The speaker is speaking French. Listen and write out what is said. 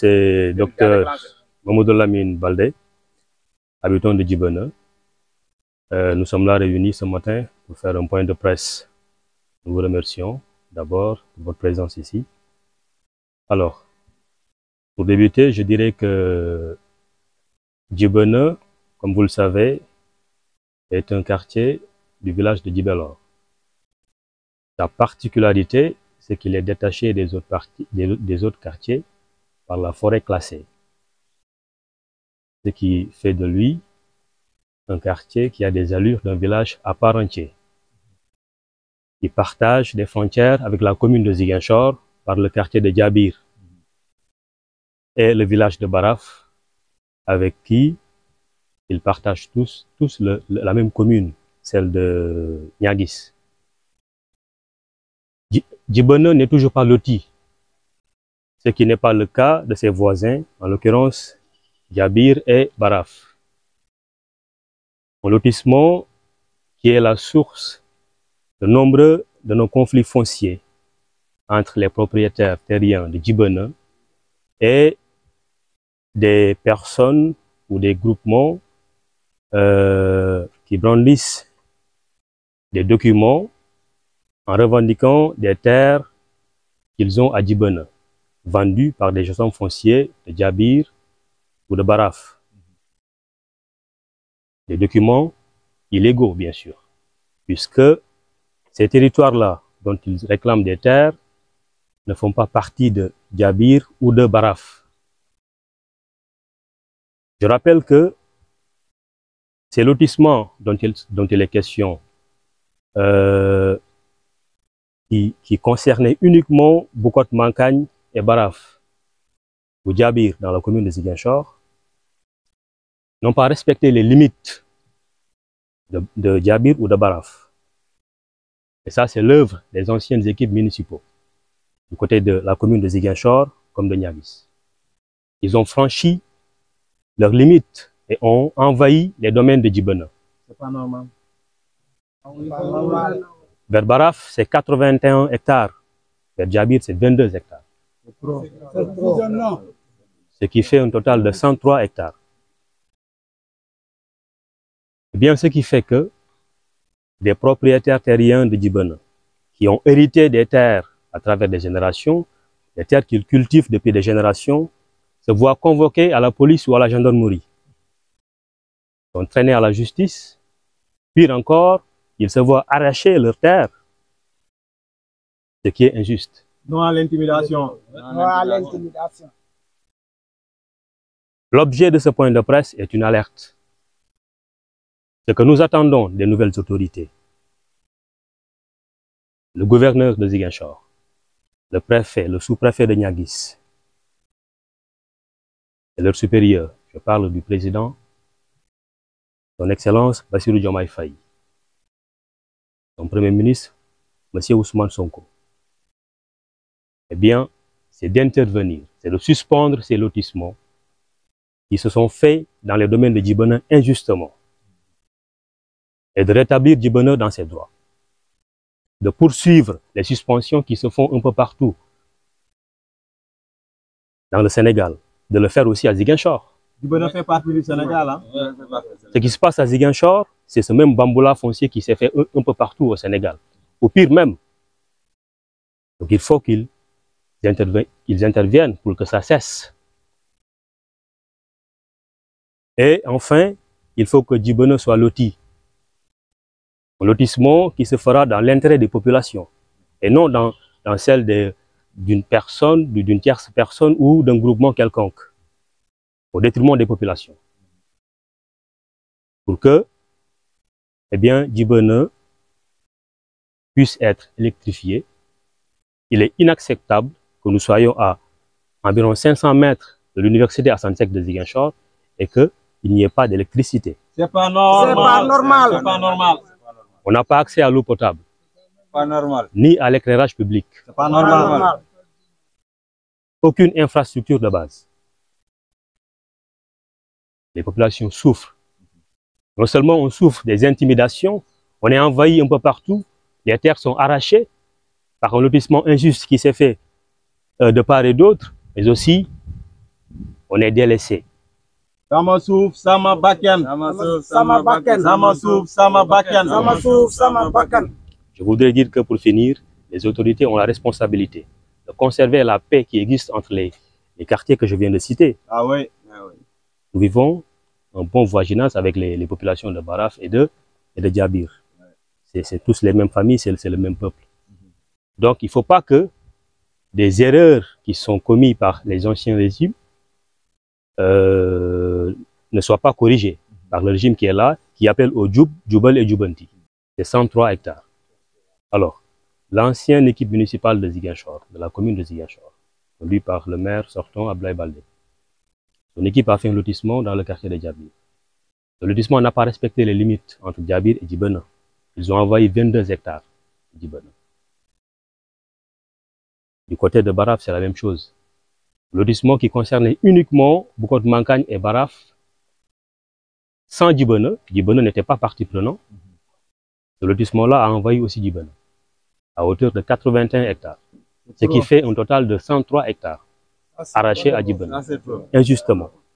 c'est Dr Mamadou Lamine Baldé, habitant de Djibana. Nous sommes là réunis ce matin pour faire un point de presse. Nous vous remercions d'abord pour votre présence ici. Alors, pour débuter, je dirais que Djibana, comme vous le savez, est un quartier du village de Djibelor. Sa particularité, c'est qu'il est détaché des autres quartiers par la forêt classée. Ce qui fait de lui un quartier qui a des allures d'un village à part entière. Il partage des frontières avec la commune de Ziguinchor par le quartier de Djabir et le village de Baraf, avec qui ils partagent tous la même commune, celle de Niaguis. Djibana n'est toujours pas loti, ce qui n'est pas le cas de ses voisins, en l'occurrence Djabir et Baraf. Un lotissement qui est la source de nombreux de nos conflits fonciers entre les propriétaires terriens de Djibana et des personnes ou des groupements qui brandissent des documents en revendiquant des terres qu'ils ont à Djibana, vendues par des gestions fonciers de Djabir ou de Baraf. Des documents illégaux, bien sûr, puisque ces territoires-là, dont ils réclament des terres, ne font pas partie de Djabir ou de Baraf. Je rappelle que ces lotissements dont il est question, qui concernaient uniquement Bokot Mankagne et Baraf, ou Djabir dans la commune de Ziguinchor, n'ont pas respecté les limites de Djabir ou de Baraf. Et ça, c'est l'œuvre des anciennes équipes municipaux, du côté de la commune de Ziguinchor comme de Niaguis. Ils ont franchi leurs limites et ont envahi les domaines de Djibana. C'est pas normal. Vers Baraf, c'est 81 hectares. Vers Djabir, c'est 22 hectares. Ce qui fait un total de 103 hectares. Eh bien, ce qui fait que des propriétaires terriens de Djibana, qui ont hérité des terres à travers des générations, des terres qu'ils cultivent depuis des générations, se voient convoqués à la police ou à la gendarmerie. Ils sont traînés à la justice. Pire encore, ils se voient arracher leurs terres, ce qui est injuste. Non à l'intimidation. L'objet de ce point de presse est une alerte. Ce que nous attendons des nouvelles autorités, le gouverneur de Ziguinchor, le préfet, le sous-préfet de Niaguis, et leur supérieur, je parle du président, son Excellence Bassirou Diomaye Faye, son Premier ministre, M. Ousmane Sonko, eh bien, c'est d'intervenir, c'est de suspendre ces lotissements qui se sont faits dans les domaines de Djibana injustement et de rétablir Djibana dans ses droits, de poursuivre les suspensions qui se font un peu partout dans le Sénégal, de le faire aussi à Ziguinchor. Djibana fait partie du Sénégal. Hein? Ce qui se passe à Ziguinchor, c'est ce même bamboula foncier qui s'est fait un peu partout au Sénégal, au pire même. Donc il faut qu'ils interviennent pour que ça cesse. Et enfin, il faut que Djibana soit loti. Un lotissement qui se fera dans l'intérêt des populations et non dans celle d'une personne, d'une tierce personne ou d'un groupement quelconque, au détriment des populations. Pour que, eh bien, Djibana puisse être électrifié. Il est inacceptable que nous soyons à environ 500 mètres de l'université Assane Seck de Ziguinchor et qu'il n'y ait pas d'électricité. C'est pas normal. C'est pas normal. C'est pas normal. On n'a pas accès à l'eau potable. Pas normal. Ni à l'éclairage public. C'est pas normal. Aucune infrastructure de base. Les populations souffrent. Non seulement on souffre des intimidations, on est envahi un peu partout, les terres sont arrachées par un lotissement injuste qui s'est fait de part et d'autre, mais aussi on est délaissé. Sama suuf sama bakkan. Sama bakkan. Sama suuf sama bakkan. Sama suuf sama bakkan. Je voudrais dire que pour finir, les autorités ont la responsabilité de conserver la paix qui existe entre les quartiers que je viens de citer. Ah oui. Nous vivons un bon voisinage avec les populations de Baraf et de Djabir. C'est tous les mêmes familles, c'est le même peuple. Donc il ne faut pas que des erreurs qui sont commises par les anciens régimes ne soient pas corrigées par le régime qui est là, qui appelle au Djoub, Djoubel et Djoubanti. C'est 103 hectares. Alors, l'ancienne équipe municipale de Ziguinchor, de la commune de Ziguinchor, conduite par le maire sortant Abdoulaye Baldé, son équipe a fait un lotissement dans le quartier de Djabir. Le lotissement n'a pas respecté les limites entre Djabir et Djibena. Ils ont envahi 22 hectares de Djibena. Du côté de Baraf, c'est la même chose. Le lotissement qui concernait uniquement Bukot Mankagne et Baraf, sans Djibena, Djibena n'était pas partie prenante. Ce lotissement-là a envahi aussi Djibena, à hauteur de 81 hectares. Ce qui fait un total de 103 hectares arrachés à Djibena, injustement.